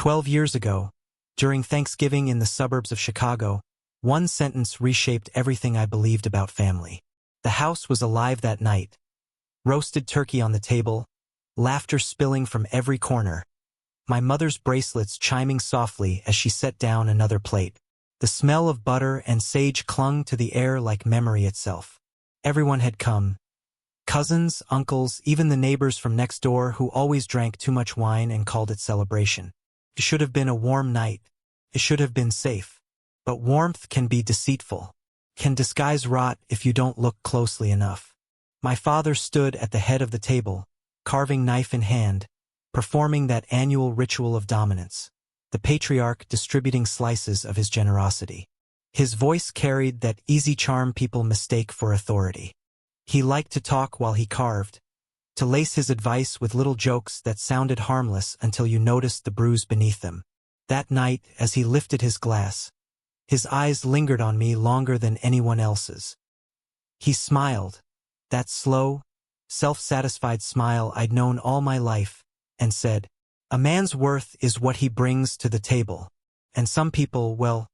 12 years ago, during Thanksgiving in the suburbs of Chicago, one sentence reshaped everything I believed about family. The house was alive that night. Roasted turkey on the table, laughter spilling from every corner. My mother's bracelets chiming softly as she set down another plate. The smell of butter and sage clung to the air like memory itself. Everyone had come. Cousins, uncles, even the neighbors from next door who always drank too much wine and called it celebration. It should have been a warm night. It should have been safe. But warmth can be deceitful, can disguise rot if you don't look closely enough. My father stood at the head of the table, carving knife in hand, performing that annual ritual of dominance, the patriarch distributing slices of his generosity. His voice carried that easy charm people mistake for authority. He liked to talk while he carved, to lace his advice with little jokes that sounded harmless until you noticed the bruise beneath them. That night, as he lifted his glass, his eyes lingered on me longer than anyone else's. He smiled, that slow, self-satisfied smile I'd known all my life, and said, "A man's worth is what he brings to the table. And some people, well,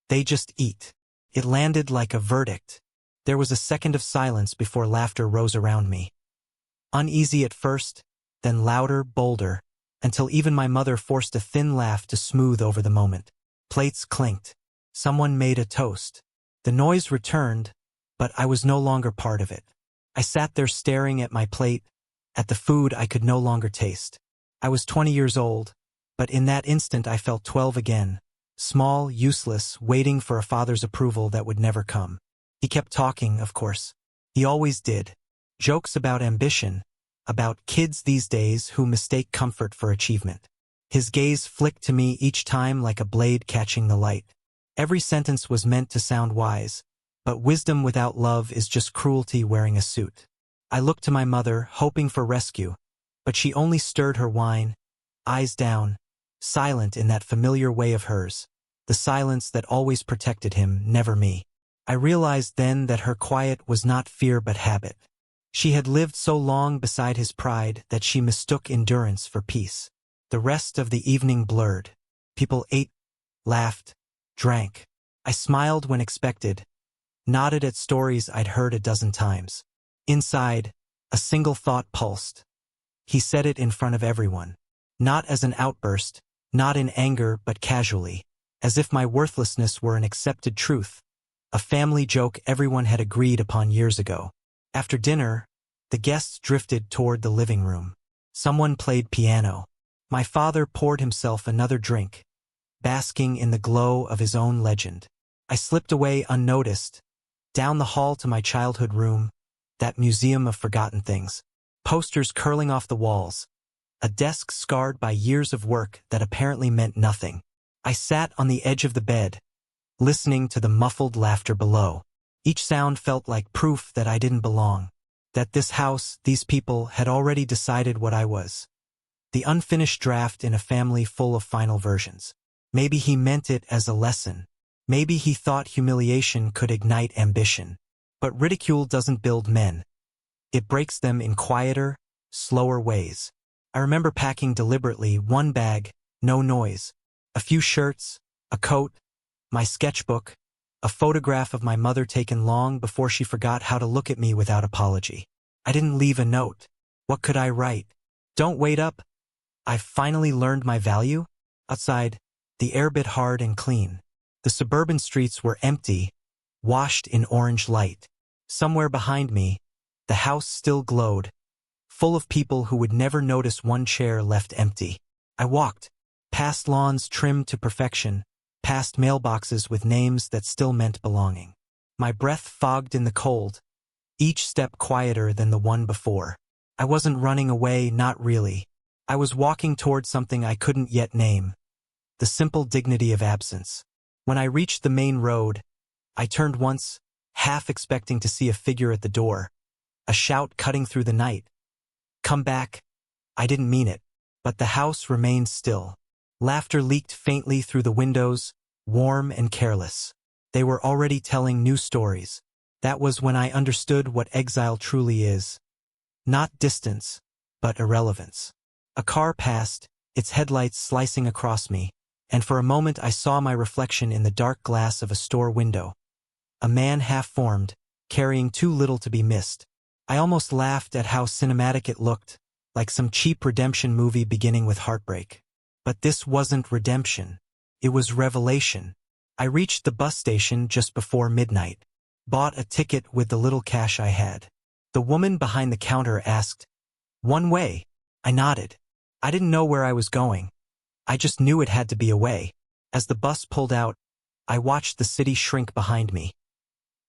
they just eat." It landed like a verdict. There was a second of silence before laughter rose around me. Uneasy at first, then louder, bolder, until even my mother forced a thin laugh to smooth over the moment. Plates clinked. Someone made a toast. The noise returned, but I was no longer part of it. I sat there staring at my plate, at the food I could no longer taste. I was 20 years old, but in that instant I felt 12 again, small, useless, waiting for a father's approval that would never come. He kept talking, of course. He always did. Jokes about ambition, about kids these days who mistake comfort for achievement. His gaze flicked to me each time like a blade catching the light. Every sentence was meant to sound wise, but wisdom without love is just cruelty wearing a suit. I looked to my mother, hoping for rescue, but she only stirred her wine, eyes down, silent in that familiar way of hers, the silence that always protected him, never me. I realized then that her quiet was not fear but habit. She had lived so long beside his pride that she mistook endurance for peace. The rest of the evening blurred. People ate, laughed, drank. I smiled when expected, nodded at stories I'd heard a dozen times. Inside, a single thought pulsed. He said it in front of everyone. Not as an outburst, not in anger but casually, as if my worthlessness were an accepted truth. A family joke everyone had agreed upon years ago. After dinner, the guests drifted toward the living room. Someone played piano. My father poured himself another drink, basking in the glow of his own legend. I slipped away unnoticed, down the hall to my childhood room, that museum of forgotten things. Posters curling off the walls, a desk scarred by years of work that apparently meant nothing. I sat on the edge of the bed, listening to the muffled laughter below. Each sound felt like proof that I didn't belong, that this house, these people, had already decided what I was. The unfinished draft in a family full of final versions. Maybe he meant it as a lesson. Maybe he thought humiliation could ignite ambition. But ridicule doesn't build men. It breaks them in quieter, slower ways. I remember packing deliberately one bag, no noise, a few shirts, a coat, my sketchbook, a photograph of my mother taken long before she forgot how to look at me without apology. I didn't leave a note. What could I write? Don't wait up. I've finally learned my value. Outside, the air bit hard and clean. The suburban streets were empty, washed in orange light. Somewhere behind me, the house still glowed, full of people who would never notice one chair left empty. I walked, past lawns trimmed to perfection, past mailboxes with names that still meant belonging. My breath fogged in the cold, each step quieter than the one before. I wasn't running away, not really. I was walking toward something I couldn't yet name, the simple dignity of absence. When I reached the main road, I turned once, half expecting to see a figure at the door, a shout cutting through the night. "Come back." I didn't mean it, but the house remained still. Laughter leaked faintly through the windows, warm and careless. They were already telling new stories. That was when I understood what exile truly is. Not distance, but irrelevance. A car passed, its headlights slicing across me, and for a moment I saw my reflection in the dark glass of a store window. A man half-formed, carrying too little to be missed. I almost laughed at how cinematic it looked, like some cheap redemption movie beginning with heartbreak. But this wasn't redemption. It was revelation. I reached the bus station just before midnight, bought a ticket with the little cash I had. The woman behind the counter asked, "One way?" I nodded. I didn't know where I was going. I just knew it had to be a way. As the bus pulled out, I watched the city shrink behind me.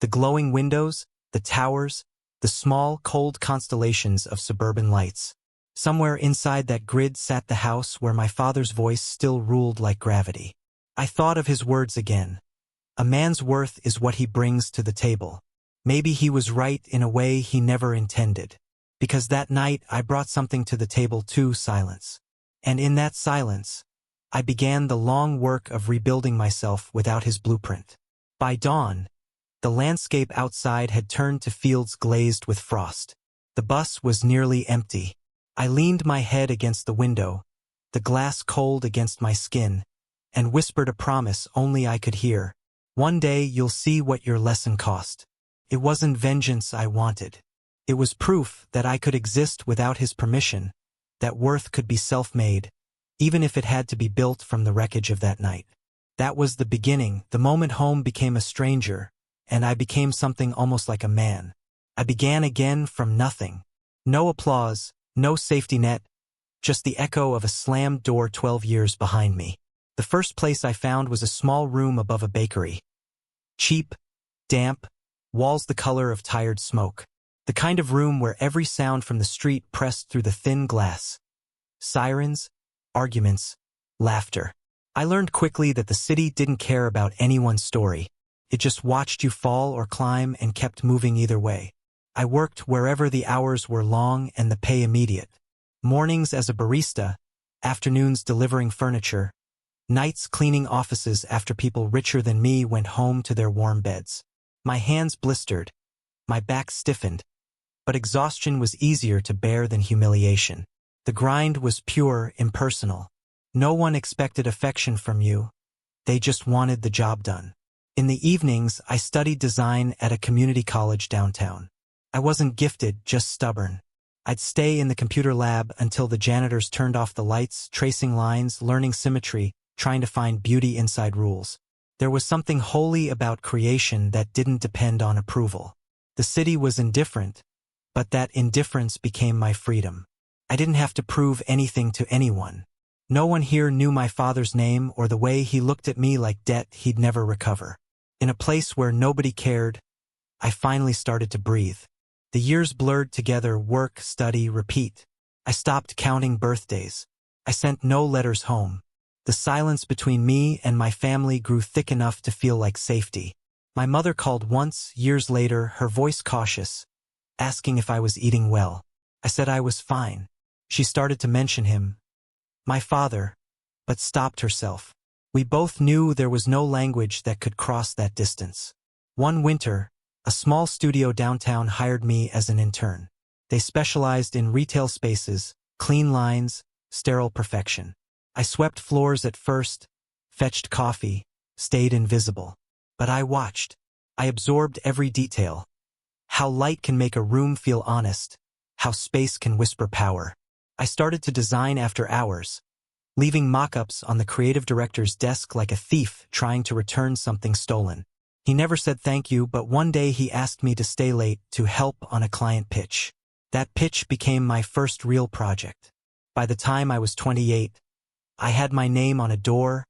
The glowing windows, the towers, the small, cold constellations of suburban lights. Somewhere inside that grid sat the house where my father's voice still ruled like gravity. I thought of his words again. A man's worth is what he brings to the table. Maybe he was right in a way he never intended. Because that night I brought something to the table too, silence. And in that silence, I began the long work of rebuilding myself without his blueprint. By dawn, the landscape outside had turned to fields glazed with frost. The bus was nearly empty. I leaned my head against the window, the glass cold against my skin, and whispered a promise only I could hear. One day you'll see what your lesson cost. It wasn't vengeance I wanted. It was proof that I could exist without his permission, that worth could be self-made, even if it had to be built from the wreckage of that night. That was the beginning. The moment home became a stranger, and I became something almost like a man. I began again from nothing. No applause, no safety net, just the echo of a slammed door 12 years behind me. The first place I found was a small room above a bakery. Cheap, damp, walls the color of tired smoke. The kind of room where every sound from the street pressed through the thin glass. Sirens, arguments, laughter. I learned quickly that the city didn't care about anyone's story. It just watched you fall or climb and kept moving either way. I worked wherever the hours were long and the pay immediate. Mornings as a barista, afternoons delivering furniture, nights cleaning offices after people richer than me went home to their warm beds. My hands blistered, my back stiffened, but exhaustion was easier to bear than humiliation. The grind was pure, impersonal. No one expected affection from you. They just wanted the job done. In the evenings, I studied design at a community college downtown. I wasn't gifted, just stubborn. I'd stay in the computer lab until the janitors turned off the lights, tracing lines, learning symmetry, trying to find beauty inside rules. There was something holy about creation that didn't depend on approval. The city was indifferent, but that indifference became my freedom. I didn't have to prove anything to anyone. No one here knew my father's name or the way he looked at me like debt he'd never recover. In a place where nobody cared, I finally started to breathe. The years blurred together, work, study, repeat. I stopped counting birthdays. I sent no letters home. The silence between me and my family grew thick enough to feel like safety. My mother called once, years later, her voice cautious, asking if I was eating well. I said I was fine. She started to mention him, my father, but stopped herself. We both knew there was no language that could cross that distance. One winter, a small studio downtown hired me as an intern. They specialized in retail spaces, clean lines, sterile perfection. I swept floors at first, fetched coffee, stayed invisible. But I watched. I absorbed every detail. How light can make a room feel honest. How space can whisper power. I started to design after hours, leaving mock-ups on the creative director's desk like a thief trying to return something stolen. He never said thank you, but one day he asked me to stay late to help on a client pitch. That pitch became my first real project. By the time I was 28, I had my name on a door,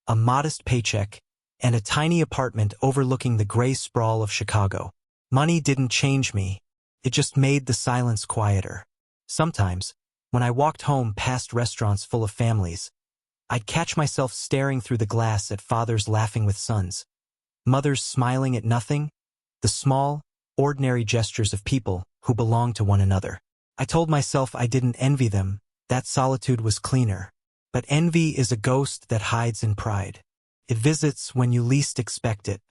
a modest paycheck, and a tiny apartment overlooking the gray sprawl of Chicago. Money didn't change me. It just made the silence quieter. Sometimes, when I walked home past restaurants full of families, I'd catch myself staring through the glass at fathers laughing with sons, mothers smiling at nothing, the small, ordinary gestures of people who belong to one another. I told myself I didn't envy them, that solitude was cleaner. But envy is a ghost that hides in pride. It visits when you least expect it.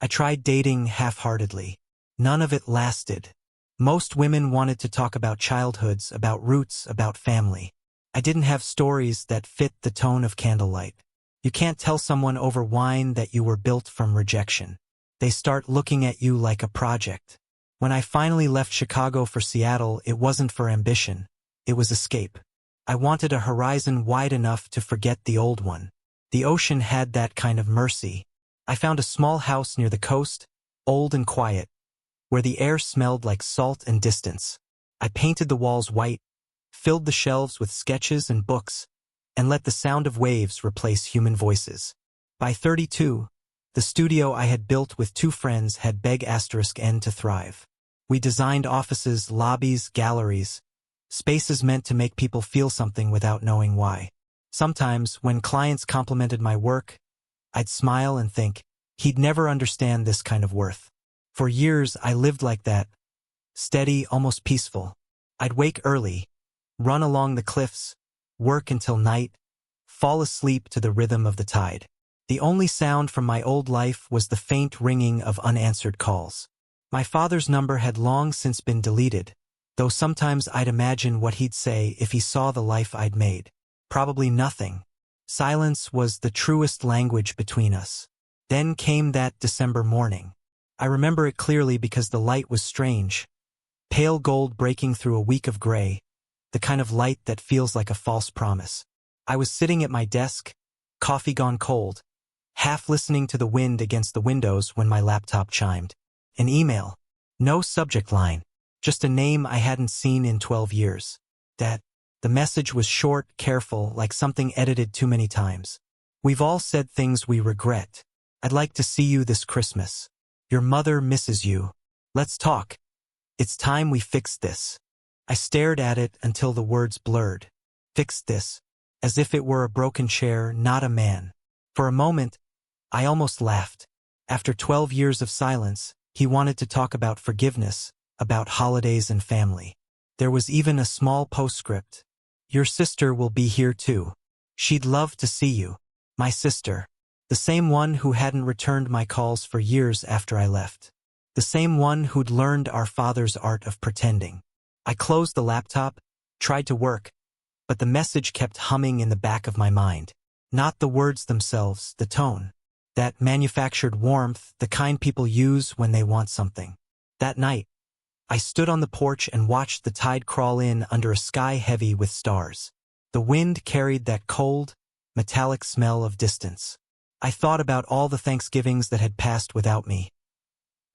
I tried dating half-heartedly. None of it lasted. Most women wanted to talk about childhoods, about roots, about family. I didn't have stories that fit the tone of candlelight. You can't tell someone over wine that you were built from rejection. They start looking at you like a project. When I finally left Chicago for Seattle, it wasn't for ambition. It was escape. I wanted a horizon wide enough to forget the old one. The ocean had that kind of mercy. I found a small house near the coast, old and quiet, where the air smelled like salt and distance. I painted the walls white, filled the shelves with sketches and books, and let the sound of waves replace human voices. By 32, the studio I had built with 2 friends had *N to thrive. We designed offices, lobbies, galleries, spaces meant to make people feel something without knowing why. Sometimes, when clients complimented my work, I'd smile and think, he'd never understand this kind of worth. For years, I lived like that, steady, almost peaceful. I'd wake early, run along the cliffs, work until night, fall asleep to the rhythm of the tide. The only sound from my old life was the faint ringing of unanswered calls. My father's number had long since been deleted, though sometimes I'd imagine what he'd say if he saw the life I'd made. Probably nothing. Silence was the truest language between us. Then came that December morning. I remember it clearly because the light was strange. Pale gold breaking through a week of gray, the kind of light that feels like a false promise. I was sitting at my desk, coffee gone cold, half listening to the wind against the windows when my laptop chimed. An email. No subject line. Just a name I hadn't seen in 12 years. The message was short, careful, like something edited too many times. We've all said things we regret. I'd like to see you this Christmas. Your mother misses you. Let's talk. It's time we fixed this. I stared at it until the words blurred. Fixed this. As if it were a broken chair, not a man. For a moment, I almost laughed. After 12 years of silence, he wanted to talk about forgiveness, about holidays and family. There was even a small postscript. Your sister will be here too. She'd love to see you. My sister. The same one who hadn't returned my calls for years after I left. The same one who'd learned our father's art of pretending. I closed the laptop, tried to work, but the message kept humming in the back of my mind. Not the words themselves, the tone. That manufactured warmth, the kind people use when they want something. That night, I stood on the porch and watched the tide crawl in under a sky heavy with stars. The wind carried that cold, metallic smell of distance. I thought about all the Thanksgivings that had passed without me.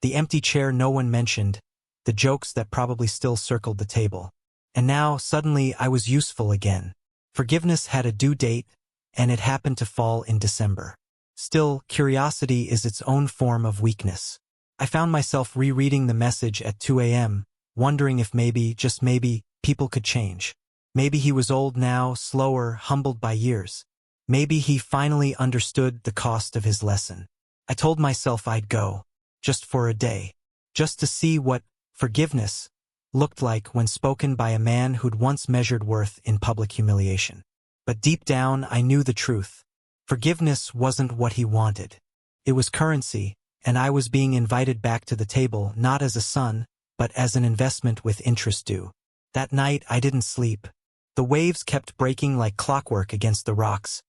The empty chair no one mentioned, the jokes that probably still circled the table. And now, suddenly, I was useful again. Forgiveness had a due date, and it happened to fall in December. Still, curiosity is its own form of weakness. I found myself rereading the message at 2 a.m., wondering if maybe, just maybe, people could change. Maybe he was old now, slower, humbled by years. Maybe he finally understood the cost of his lesson. I told myself I'd go, just for a day, just to see what forgiveness looked like when spoken by a man who'd once measured worth in public humiliation. But deep down, I knew the truth. Forgiveness wasn't what he wanted. It was currency, and I was being invited back to the table not as a son, but as an investment with interest due. That night, I didn't sleep. The waves kept breaking like clockwork against the rocks,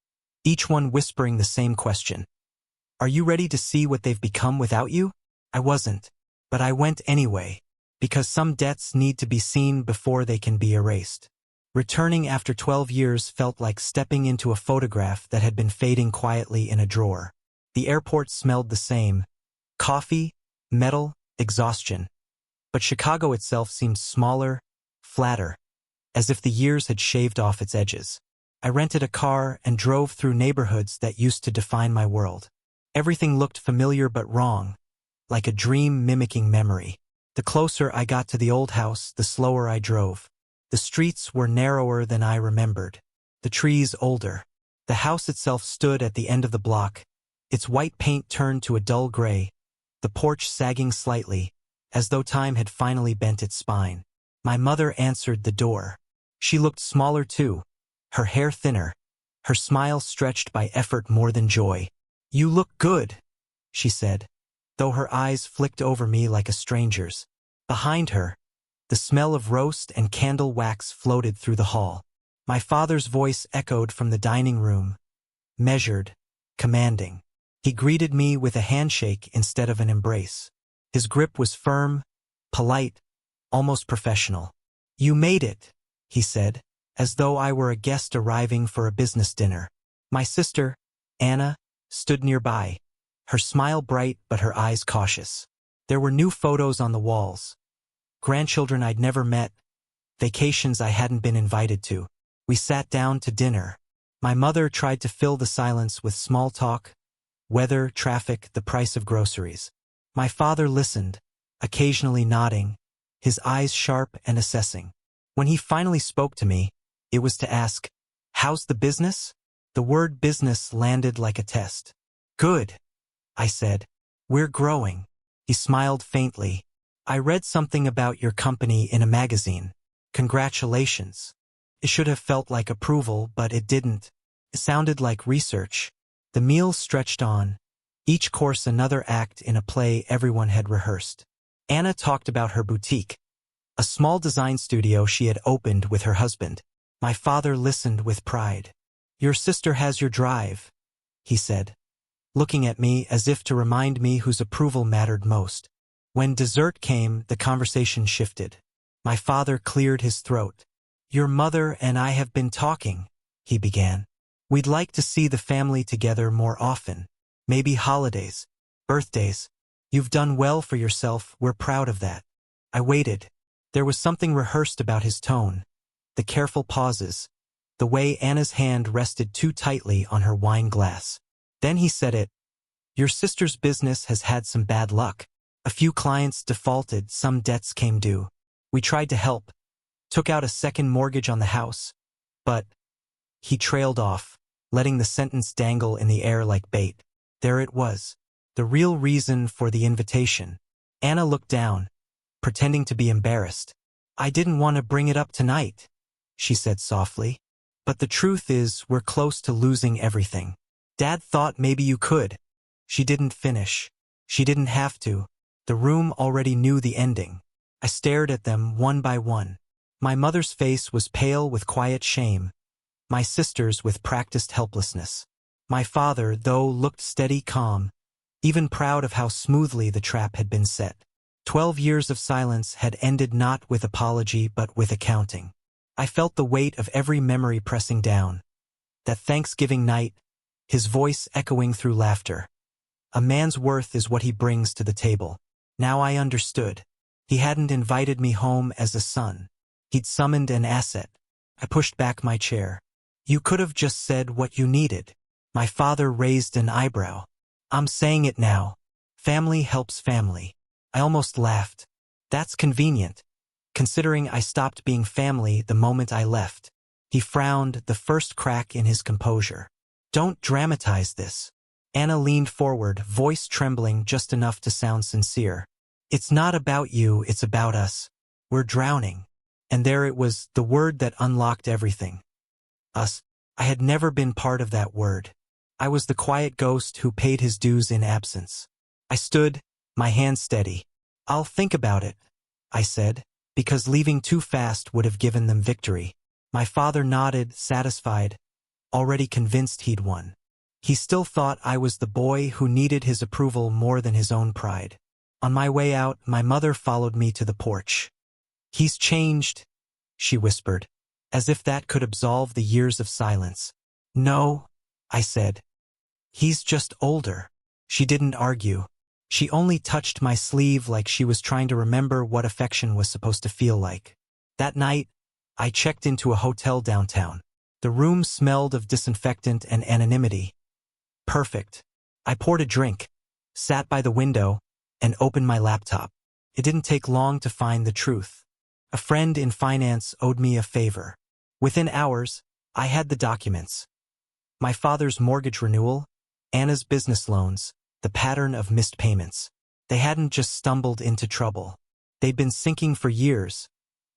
each one whispering the same question. Are you ready to see what they've become without you? I wasn't, but I went anyway, because some debts need to be seen before they can be erased. Returning after 12 years felt like stepping into a photograph that had been fading quietly in a drawer. The airport smelled the same. Coffee, metal, exhaustion. But Chicago itself seemed smaller, flatter, as if the years had shaved off its edges. I rented a car and drove through neighborhoods that used to define my world. Everything looked familiar but wrong, like a dream mimicking memory. The closer I got to the old house, the slower I drove. The streets were narrower than I remembered. The trees older. The house itself stood at the end of the block, its white paint turned to a dull gray, the porch sagging slightly, as though time had finally bent its spine. My mother answered the door. She looked smaller too, her hair thinner, her smile stretched by effort more than joy. You look good, she said, though her eyes flicked over me like a stranger's. Behind her, the smell of roast and candle wax floated through the hall. My father's voice echoed from the dining room, measured, commanding. He greeted me with a handshake instead of an embrace. His grip was firm, polite, almost professional. "You made it," he said, as though I were a guest arriving for a business dinner. My sister, Anna, stood nearby, her smile bright but her eyes cautious. There were new photos on the walls. Grandchildren I'd never met, vacations I hadn't been invited to. We sat down to dinner. My mother tried to fill the silence with small talk, weather, traffic, the price of groceries. My father listened, occasionally nodding, his eyes sharp and assessing. When he finally spoke to me, it was to ask, "How's the business?" The word business landed like a test. "Good," I said. "We're growing." He smiled faintly. "I read something about your company in a magazine. Congratulations." It should have felt like approval, but it didn't. It sounded like research. The meal stretched on, each course another act in a play everyone had rehearsed. Anna talked about her boutique, a small design studio she had opened with her husband. My father listened with pride. "Your sister has your drive," he said, looking at me as if to remind me whose approval mattered most. When dessert came, the conversation shifted. My father cleared his throat. "Your mother and I have been talking," he began. "We'd like to see the family together more often. Maybe holidays, birthdays. You've done well for yourself, we're proud of that." I waited. There was something rehearsed about his tone, the careful pauses, the way Anna's hand rested too tightly on her wine glass. Then he said it. "Your sister's business has had some bad luck. A few clients defaulted, some debts came due. We tried to help, took out a second mortgage on the house, but—" He trailed off, letting the sentence dangle in the air like bait. There it was, the real reason for the invitation. Anna looked down, pretending to be embarrassed. "I didn't want to bring it up tonight," she said softly. "But the truth is, we're close to losing everything. Dad thought maybe you could." She didn't finish. She didn't have to. The room already knew the ending. I stared at them one by one. My mother's face was pale with quiet shame, my sister's with practiced helplessness. My father, though, looked steady, calm, even proud of how smoothly the trap had been set. 12 years of silence had ended not with apology but with accounting. I felt the weight of every memory pressing down. That Thanksgiving night, his voice echoing through laughter. A man's worth is what he brings to the table. Now I understood. He hadn't invited me home as a son. He'd summoned an asset. I pushed back my chair. "You could have just said what you needed." My father raised an eyebrow. "I'm saying it now. Family helps family." I almost laughed. That's convenient, considering I stopped being family the moment I left. He frowned, the first crack in his composure. "Don't dramatize this." Anna leaned forward, voice trembling just enough to sound sincere. "It's not about you, it's about us. We're drowning." And there it was, the word that unlocked everything. Us. I had never been part of that word. I was the quiet ghost who paid his dues in absence. I stood, my hand steady. "I'll think about it," I said, because leaving too fast would have given them victory. My father nodded, satisfied, already convinced he'd won. He still thought I was the boy who needed his approval more than his own pride. On my way out, my mother followed me to the porch. "He's changed," she whispered, as if that could absolve the years of silence. "No," I said. "He's just older." She didn't argue. She only touched my sleeve like she was trying to remember what affection was supposed to feel like. That night, I checked into a hotel downtown. The room smelled of disinfectant and anonymity. Perfect. I poured a drink, sat by the window, and opened my laptop. It didn't take long to find the truth. A friend in finance owed me a favor. Within hours, I had the documents. My father's mortgage renewal, Anna's business loans, the pattern of missed payments. They hadn't just stumbled into trouble. They'd been sinking for years,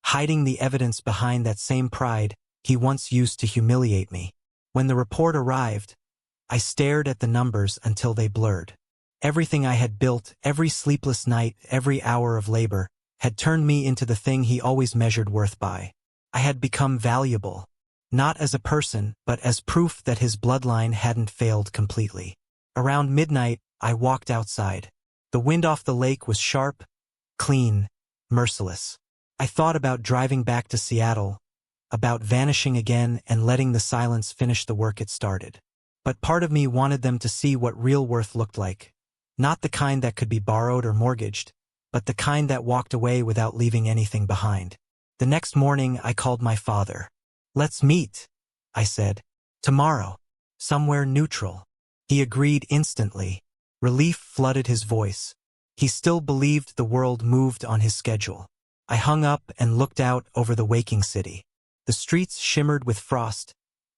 hiding the evidence behind that same pride he once used to humiliate me. When the report arrived, I stared at the numbers until they blurred. Everything I had built, every sleepless night, every hour of labor, had turned me into the thing he always measured worth by. I had become valuable. not as a person, but as proof that his bloodline hadn't failed completely. Around midnight, I walked outside. The wind off the lake was sharp, clean, merciless. I thought about driving back to Seattle, about vanishing again and letting the silence finish the work it started. But part of me wanted them to see what real worth looked like. Not the kind that could be borrowed or mortgaged, but the kind that walked away without leaving anything behind. The next morning, I called my father. "Let's meet," I said. "Tomorrow. Somewhere neutral." He agreed instantly. Relief flooded his voice. He still believed the world moved on his schedule. I hung up and looked out over the waking city. The streets shimmered with frost,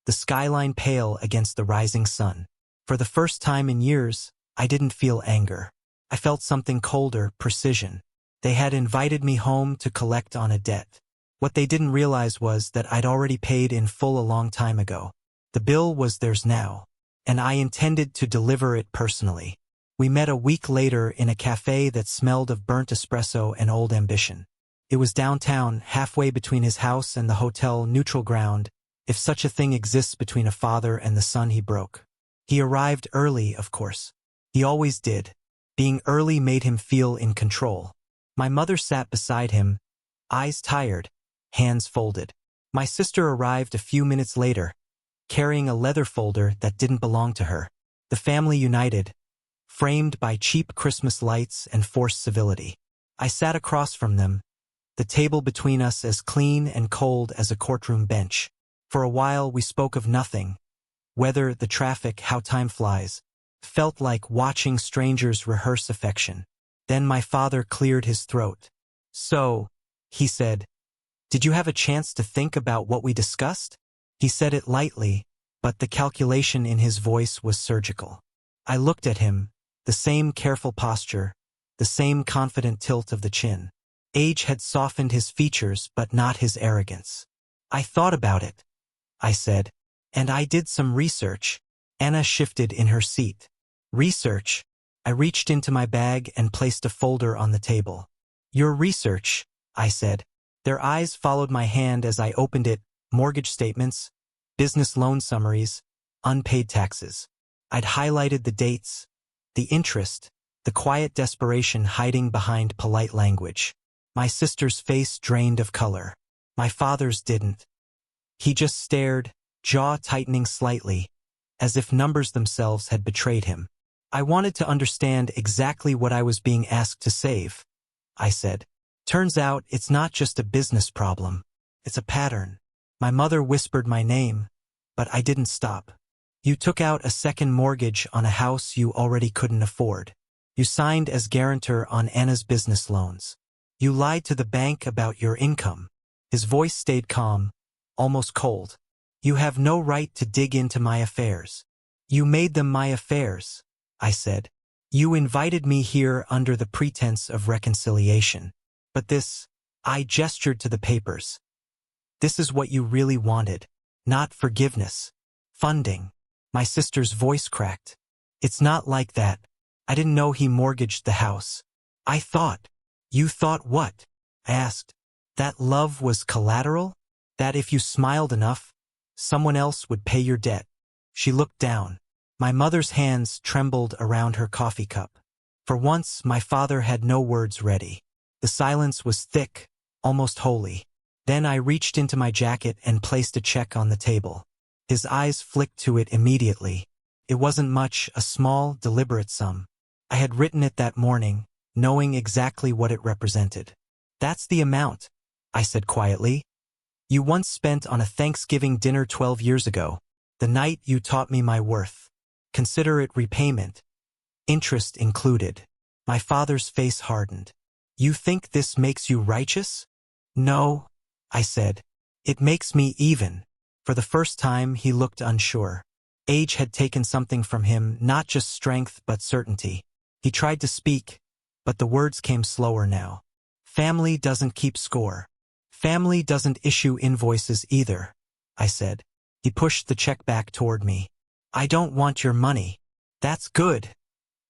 the skyline pale against the rising sun. For the first time in years, I didn't feel anger. I felt something colder, precision. They had invited me home to collect on a debt. What they didn't realize was that I'd already paid in full a long time ago. The bill was theirs now, and I intended to deliver it personally. We met a week later in a cafe that smelled of burnt espresso and old ambition. It was downtown, halfway between his house and the hotel, neutral ground, if such a thing exists between a father and the son he broke. He arrived early, of course. He always did. Being early made him feel in control. My mother sat beside him, eyes tired, hands folded. My sister arrived a few minutes later, carrying a leather folder that didn't belong to her. The family united, framed by cheap Christmas lights and forced civility. I sat across from them, the table between us as clean and cold as a courtroom bench. For a while we spoke of nothing. Weather, the traffic, how time flies. Felt like watching strangers rehearse affection. Then my father cleared his throat. "So," he said, "did you have a chance to think about what we discussed?" He said it lightly, but the calculation in his voice was surgical. I looked at him, the same careful posture, the same confident tilt of the chin. Age had softened his features, but not his arrogance. "I thought about it," I said, "and I did some research." Anna shifted in her seat. "Research?" I reached into my bag and placed a folder on the table. "Your research," I said. Their eyes followed my hand as I opened it. Mortgage statements, business loan summaries, unpaid taxes. I'd highlighted the dates, the interest, the quiet desperation hiding behind polite language. My sister's face drained of color. My father's didn't. He just stared, jaw tightening slightly, as if numbers themselves had betrayed him. "I wanted to understand exactly what I was being asked to save," I said. "Turns out it's not just a business problem. It's a pattern." My mother whispered my name, but I didn't stop. "You took out a second mortgage on a house you already couldn't afford. You signed as guarantor on Anna's business loans. You lied to the bank about your income." His voice stayed calm, almost cold. "You have no right to dig into my affairs." "You made them my affairs," I said. "You invited me here under the pretense of reconciliation. But this," I gestured to the papers, "this is what you really wanted. Not forgiveness. Funding." My sister's voice cracked. "It's not like that. I didn't know he mortgaged the house. I thought." "You thought what?" I asked. "That love was collateral? That if you smiled enough, someone else would pay your debt?" She looked down. My mother's hands trembled around her coffee cup. For once, my father had no words ready. The silence was thick, almost holy. Then I reached into my jacket and placed a check on the table. His eyes flicked to it immediately. It wasn't much, a small, deliberate sum. I had written it that morning, knowing exactly what it represented. "That's the amount," I said quietly. "You once spent on a Thanksgiving dinner 12 years ago, the night you taught me my worth. Consider it repayment, interest included." My father's face hardened. "You think this makes you righteous?" "No," I said. "It makes me even." For the first time, he looked unsure. Age had taken something from him, not just strength but certainty. He tried to speak, but the words came slower now. "Family doesn't keep score. Family doesn't issue invoices either," I said. He pushed the check back toward me. "I don't want your money." "That's good,"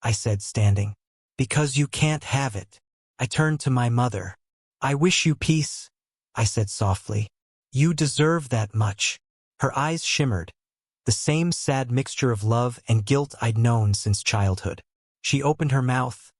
I said, standing. "Because you can't have it." I turned to my mother. "I wish you peace," I said softly. "You deserve that much." Her eyes shimmered, the same sad mixture of love and guilt I'd known since childhood. She opened her mouth,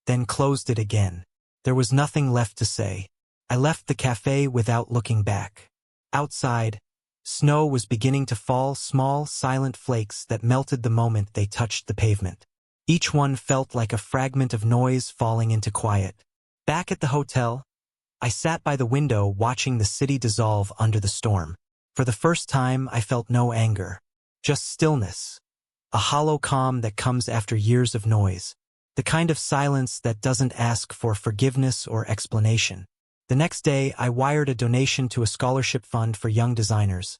then closed it again. There was nothing left to say. I left the cafe without looking back. Outside, snow was beginning to fall, small, silent flakes that melted the moment they touched the pavement. Each one felt like a fragment of noise falling into quiet. Back at the hotel, I sat by the window watching the city dissolve under the storm. For the first time, I felt no anger, just stillness, a hollow calm that comes after years of noise, the kind of silence that doesn't ask for forgiveness or explanation. The next day, I wired a donation to a scholarship fund for young designers.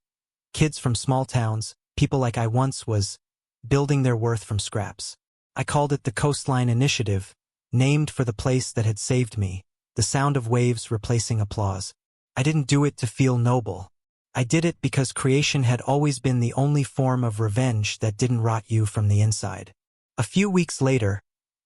Kids from small towns, people like I once was, building their worth from scraps. I called it the Coastline Initiative, named for the place that had saved me, the sound of waves replacing applause. I didn't do it to feel noble. I did it because creation had always been the only form of revenge that didn't rot you from the inside. A few weeks later,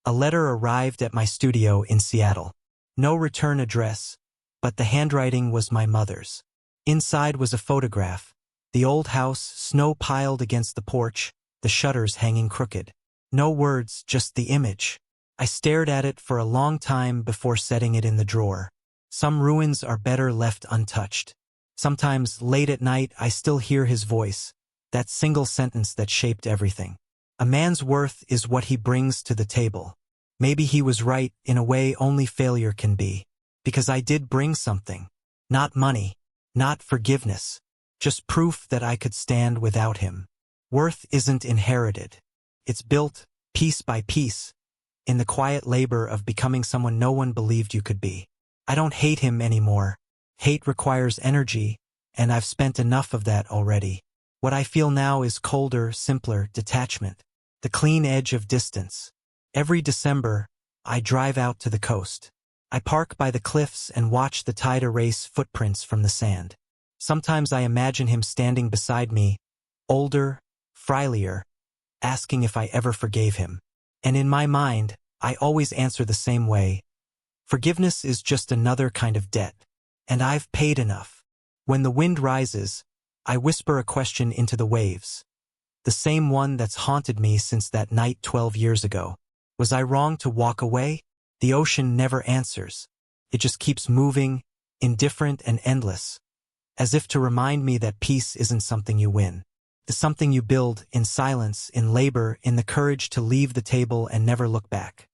a letter arrived at my studio in Seattle. No return address, but the handwriting was my mother's. Inside was a photograph. The old house, snow piled against the porch, the shutters hanging crooked. No words, just the image. I stared at it for a long time before setting it in the drawer. Some ruins are better left untouched. Sometimes, late at night, I still hear his voice, that single sentence that shaped everything. A man's worth is what he brings to the table. Maybe he was right in a way only failure can be. Because I did bring something. Not money, not forgiveness, just proof that I could stand without him. Worth isn't inherited. It's built, piece by piece, in the quiet labor of becoming someone no one believed you could be. I don't hate him anymore. Hate requires energy, and I've spent enough of that already. What I feel now is colder, simpler detachment, the clean edge of distance. Every December, I drive out to the coast. I park by the cliffs and watch the tide erase footprints from the sand. Sometimes I imagine him standing beside me, older, frielier, asking if I ever forgave him. And in my mind, I always answer the same way. Forgiveness is just another kind of debt. And I've paid enough. When the wind rises, I whisper a question into the waves. The same one that's haunted me since that night 12 years ago. Was I wrong to walk away? The ocean never answers. It just keeps moving, indifferent and endless, as if to remind me that peace isn't something you win. It's something you build in silence, in labor, in the courage to leave the table and never look back.